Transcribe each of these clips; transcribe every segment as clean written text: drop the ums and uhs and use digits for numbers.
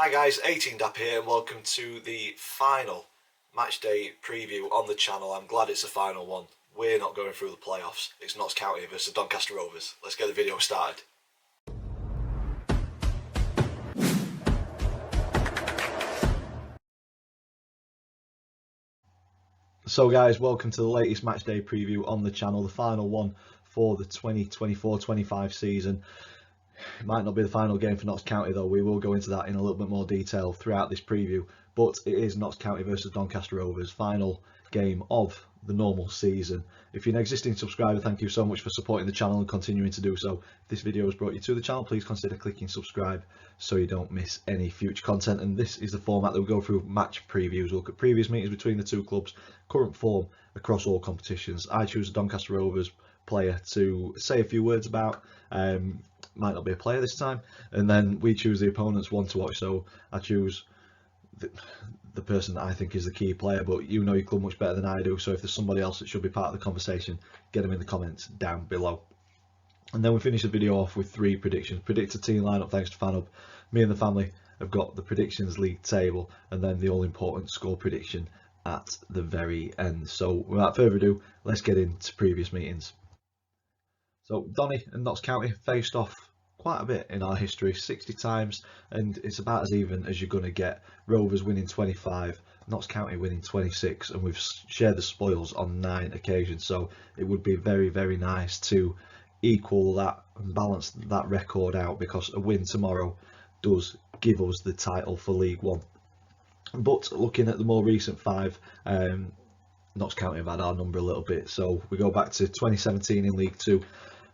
Hi guys, 18 Dap here and welcome to the final match day preview on the channel. I'm glad it's the final one. We're not going through the playoffs. It's Notts County versus Doncaster Rovers. Let's get the video started. So guys, welcome to the latest match day preview on the channel, the final one for the 2024-25 season. It might not be the final game for Notts County though. We will go into that in a little bit more detail throughout this preview, but it is Notts County versus Doncaster Rovers, final game of the normal season. If you're an existing subscriber, thank you so much for supporting the channel and continuing to do so. If this video has brought you to the channel, please consider clicking subscribe so you don't miss any future content. And this is the format that we go through match previews. We'll look at previous meetings between the two clubs, current form across all competitions. I choose a Doncaster Rovers player to say a few words about. Might not be a player this time, and then we choose the opponent's one to watch. So I choose the person that I think is the key player, but you know your club much better than I do, so if there's somebody else that should be part of the conversation, get them in the comments down below. And then we finish the video off with three predictions. Predict a team lineup thanks to FanHub. Me and the family have got the predictions league table and then the all important score prediction at the very end. So without further ado, let's get into previous meetings. So Donny and Notts County faced off quite a bit in our history, 60 times, and it's about as even as you're going to get. Rovers winning 25, Notts County winning 26, and we've shared the spoils on 9 occasions, so it would be very, very nice to equal that and balance that record out, because a win tomorrow does give us the title for League One. But looking at the more recent 5, Notts County have had our number a little bit, so we go back to 2017 in League Two,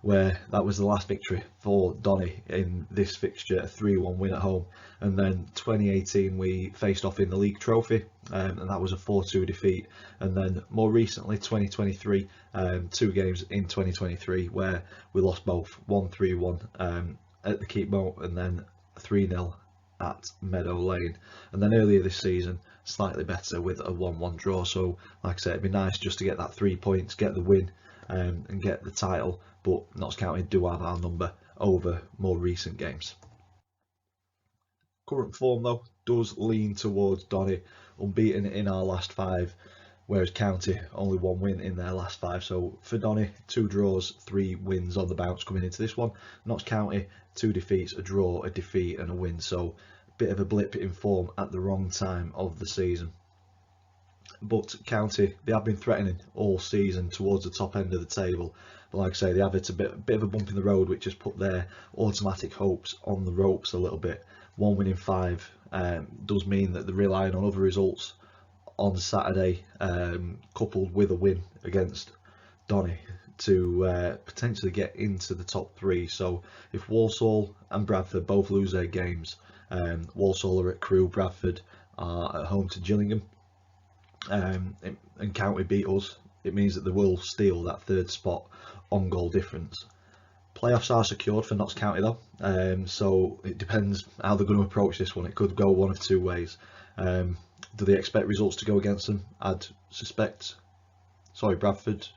where that was the last victory for Donny in this fixture, a 3-1 win at home. And then 2018 we faced off in the league trophy, and that was a 4-2 defeat. And then more recently 2023, 2 games in 2023 where we lost both, 1-3-1 at the Keep Moat and then 3-0 at Meadow Lane. And then earlier this season slightly better with a 1-1 draw. So like I said, it'd be nice just to get that 3 points, get the win, and get the title, but Notts County do have our number over more recent games. Current form though does lean towards Donny, unbeaten in our last 5, whereas County only 1 win in their last 5. So for Donny, 2 draws, 3 wins on the bounce coming into this one. Notts County, 2 defeats, a draw, a defeat and a win, so a bit of a blip in form at the wrong time of the season. But County, they have been threatening all season towards the top end of the table, but like I say, they have hit a bit of a bump in the road, which has put their automatic hopes on the ropes a little bit. 1 win in 5 does mean that they're relying on other results on Saturday, coupled with a win against Donny, to potentially get into the top 3. So if Walsall and Bradford both lose their games, Walsall are at Crewe, Bradford are at home to Gillingham, and County beat us, it means that they will steal that 3rd spot on goal difference. Playoffs are secured for Notts County though, so it depends how they're going to approach this one. It could go one of 2 ways. Do they expect results to go against them? I'd suspect, Bradford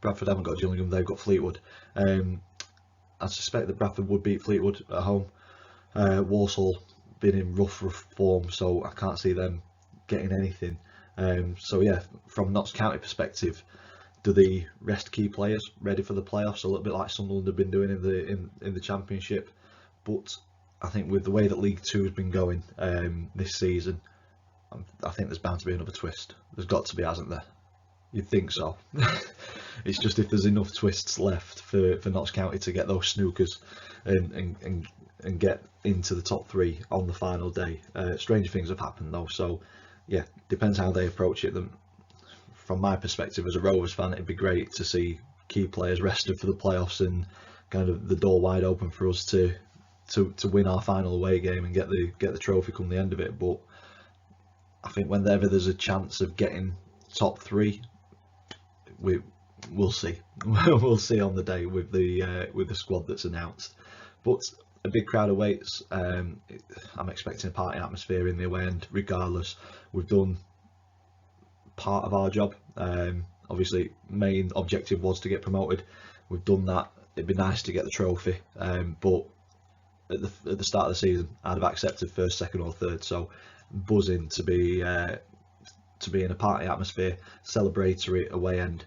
haven't got Gillingham, they've got Fleetwood. I suspect that Bradford would beat Fleetwood at home. Walsall been in rough form, so I can't see them getting anything. So yeah, from Notts County perspective, do they rest key players ready for the playoffs, a little bit like Sunderland have been doing in the Championship? But I think with the way that League Two has been going this season, I think there's bound to be another twist. There's got to be, hasn't there? You'd think so. It's just if there's enough twists left for Notts County to get those snookers and get into the top 3 on the final day. Stranger things have happened though, so yeah, depends how they approach it. From my perspective as a Rovers fan, it'd be great to see key players rested for the playoffs and kind of the door wide open for us to win our final away game and get the trophy come the end of it. But I think whenever there's a chance of getting top 3, we'll see. We'll see on the day with the squad that's announced. But a big crowd awaits. I'm expecting a party atmosphere in the away end regardless. We've done part of our job. Obviously main objective was to get promoted. We've done that. It'd be nice to get the trophy, but at the start of the season, I'd have accepted first, second, or third. So buzzing to be in a party atmosphere, celebratory away end,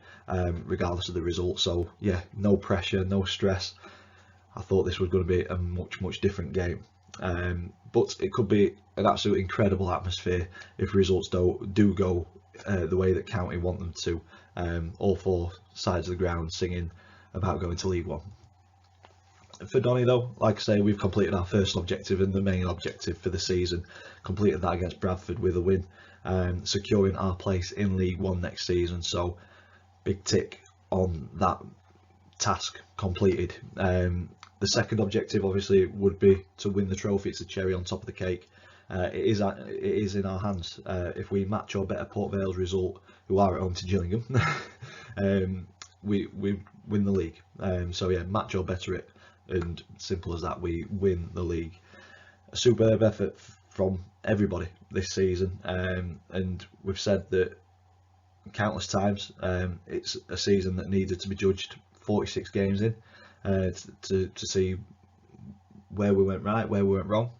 regardless of the result. So yeah, no pressure, no stress. I thought this was going to be a much different game, but it could be an absolute incredible atmosphere if results do go the way that County want them to. All four sides of the ground singing about going to League One. For Donny though, like I say, we've completed our first objective and the main objective for the season. Completed that against Bradford with a win, securing our place in League One next season. So big tick on that task completed. The second objective obviously would be to win the trophy. It's a cherry on top of the cake. It is in our hands. If we match or better Port Vale's result, who are at home to Gillingham, we win the league. So yeah, match or better it, and simple as that, we win the league. A superb effort from everybody this season, and we've said that countless times. It's a season that needed to be judged 46 games in, to see where we went right, where we went wrong.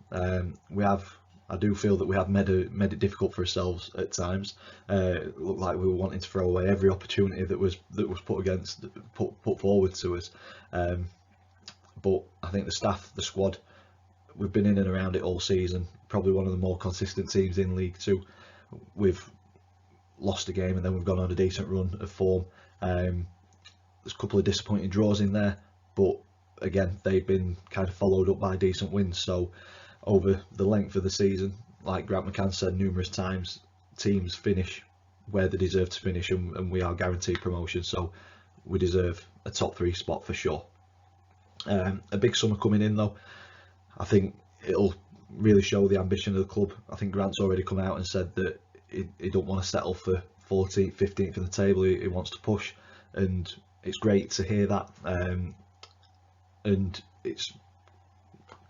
I do feel that we have made it difficult for ourselves at times. It looked like we were wanting to throw away every opportunity that was put forward to us. But I think the staff, the squad, we've been in and around it all season. Probably one of the more consistent teams in League Two. We've lost a game and then we've gone on a decent run of form. There's a couple of disappointing draws in there, but again, they've been kind of followed up by decent wins. So over the length of the season, like Grant McCann said numerous times, teams finish where they deserve to finish, and we are guaranteed promotion. So we deserve a top 3 spot for sure. A big summer coming in though. I think it'll really show the ambition of the club. I think Grant's already come out and said that he don't want to settle for 14th, 15th in the table. He wants to push, and it's great to hear that. And it's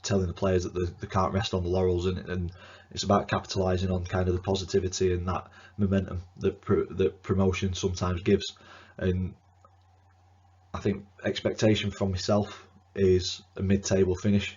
telling the players that they can't rest on the laurels, and it's about capitalising on kind of the positivity and that momentum that promotion sometimes gives. And I think expectation from myself is a mid-table finish,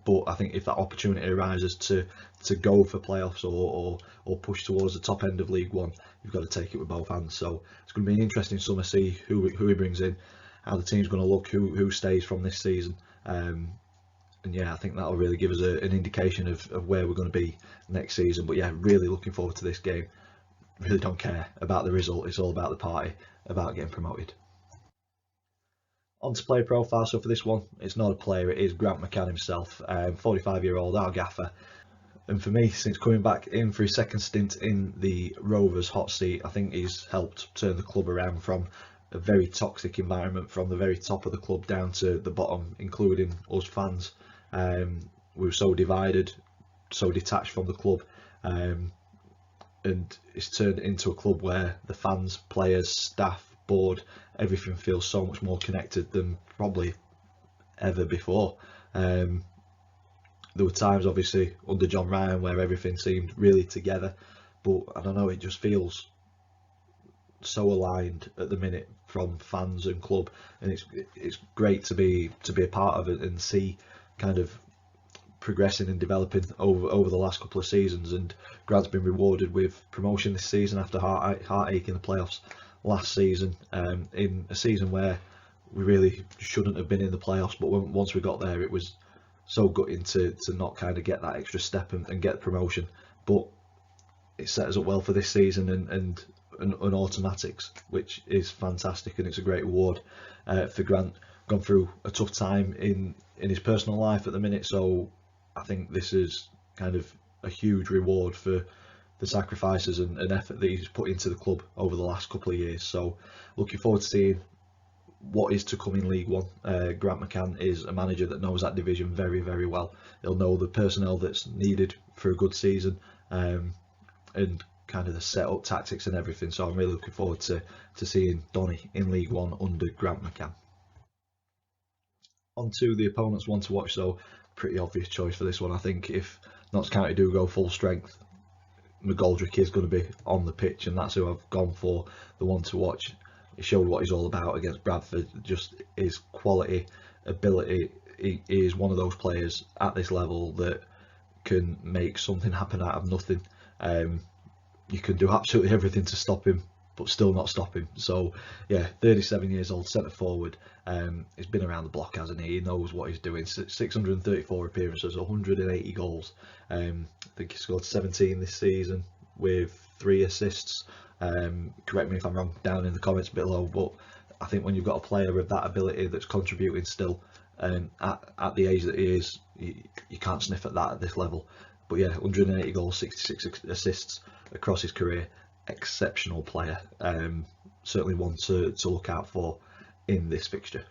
but I think if that opportunity arises to go for playoffs or push towards the top end of League One, you've got to take it with both hands. So it's going to be an interesting summer, see who he brings in, how the team's going to look, who stays from this season. And yeah, I think that'll really give us an indication of where we're going to be next season. But yeah, really looking forward to this game. Really don't care about the result. It's all about the party, about getting promoted. On to player profile. So for this one, it's not a player, it is Grant McCann himself, 45-year-old, our gaffer. And for me, since coming back in for his second stint in the Rovers hot seat, I think he's helped turn the club around from a very toxic environment from the very top of the club down to the bottom, including us fans. We were so divided, so detached from the club, and it's turned into a club where the fans, players, staff, board, everything feels so much more connected than probably ever before. There were times obviously under John Ryan where everything seemed really together, but I don't know, it just feels so aligned at the minute from fans and club, and it's great to be a part of it and see kind of progressing and developing over the last couple of seasons. And Grant's been rewarded with promotion this season after heartache in the playoffs last season, in a season where we really shouldn't have been in the playoffs, but once we got there, it was so gutting to not kind of get that extra step and get promotion. But it set us up well for this season and automatics, which is fantastic, and it's a great reward for Grant. Gone through a tough time in his personal life at the minute, so I think this is kind of a huge reward for the sacrifices and effort that he's put into the club over the last couple of years. So looking forward to seeing what is to come in League One. Grant McCann is a manager that knows that division very, very well. He'll know the personnel that's needed for a good season, and kind of the set-up tactics and everything. So I'm really looking forward to seeing Donny in League One under Grant McCann. On to the opponents one to watch. So pretty obvious choice for this one. I think if Notts County do go full strength, McGoldrick is going to be on the pitch, and that's who I've gone for, the one to watch. He showed what he's all about against Bradford, just his quality, ability, he is one of those players at this level that can make something happen out of nothing. You can do absolutely everything to stop him, but still not stop him. So yeah, 37 years old, centre forward. He's been around the block, hasn't he? He knows what he's doing. 634 appearances, 180 goals. I think he scored 17 this season with 3 assists. Correct me if I'm wrong down in the comments below, but I think when you've got a player of that ability that's contributing still at the age that he is, you can't sniff at that at this level. But yeah, 180 goals, 66 assists across his career. Exceptional player. Certainly one to look out for in this fixture.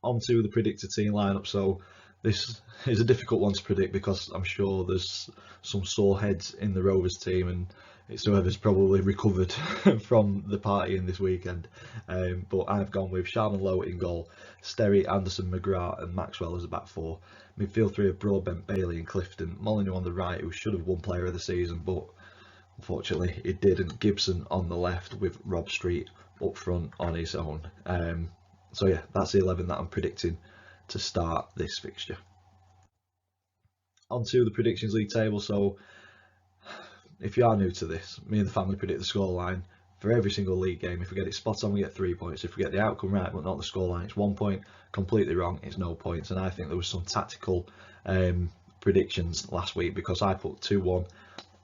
On to the predicted team lineup. So this is a difficult one to predict because I'm sure there's some sore heads in the Rovers team, and it's whoever's probably recovered from the party in this weekend. But I've gone with Sharman Lowe in goal, Sterry, Anderson, McGrath and Maxwell as a back four. Midfield three of Broadbent, Bailey and Clifton. Molyneux on the right, who should have won player of the season, but unfortunately it didn't. Gibson on the left with Rob Street up front on his own. So yeah, that's the 11 that I'm predicting to start this fixture. On to the predictions league table. So if you are new to this, me and the family predict the scoreline for every single league game. If we get it spot on, we get 3 points. If we get the outcome right but not the scoreline, it's 1 point. Completely wrong, it's no points. And I think there was some tactical predictions last week because I put 2-1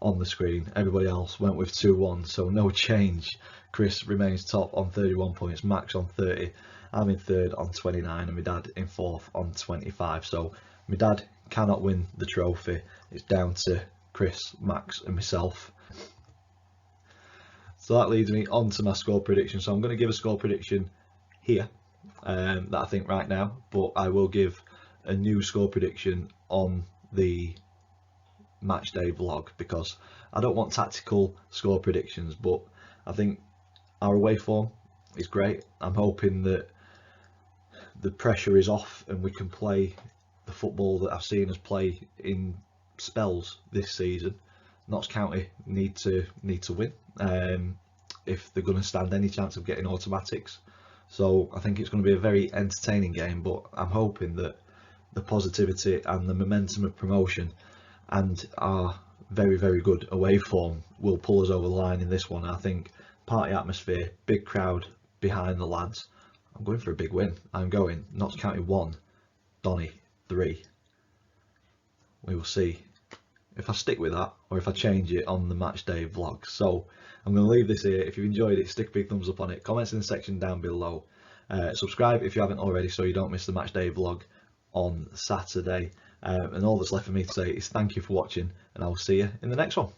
on the screen. Everybody else went with 2-1, so no change. Chris remains top on 31 points, Max on 30, I'm in third on 29, and my dad in fourth on 25. So my dad cannot win the trophy. It's down to Chris, Max and myself. So that leads me on to my score prediction. So I'm going to give a score prediction here that I think right now, but I will give a new score prediction on the match day vlog because I don't want tactical score predictions, but I think our away form is great. I'm hoping that the pressure is off and we can play the football that I've seen us play in spells this season. Notts County need to win if they're going to stand any chance of getting automatics. So I think it's going to be a very entertaining game, but I'm hoping that the positivity and the momentum of promotion and our very, very good away form will pull us over the line in this one. I think party atmosphere, big crowd behind the lads. I'm going for a big win. I'm going Notts County 1, Donny 3. We will see if I stick with that or if I change it on the match day vlog. So I'm going to leave this here. If you've enjoyed it, stick a big thumbs up on it. Comments in the section down below. Subscribe if you haven't already so you don't miss the match day vlog on Saturday. And all that's left for me to say is thank you for watching, and I will see you in the next one.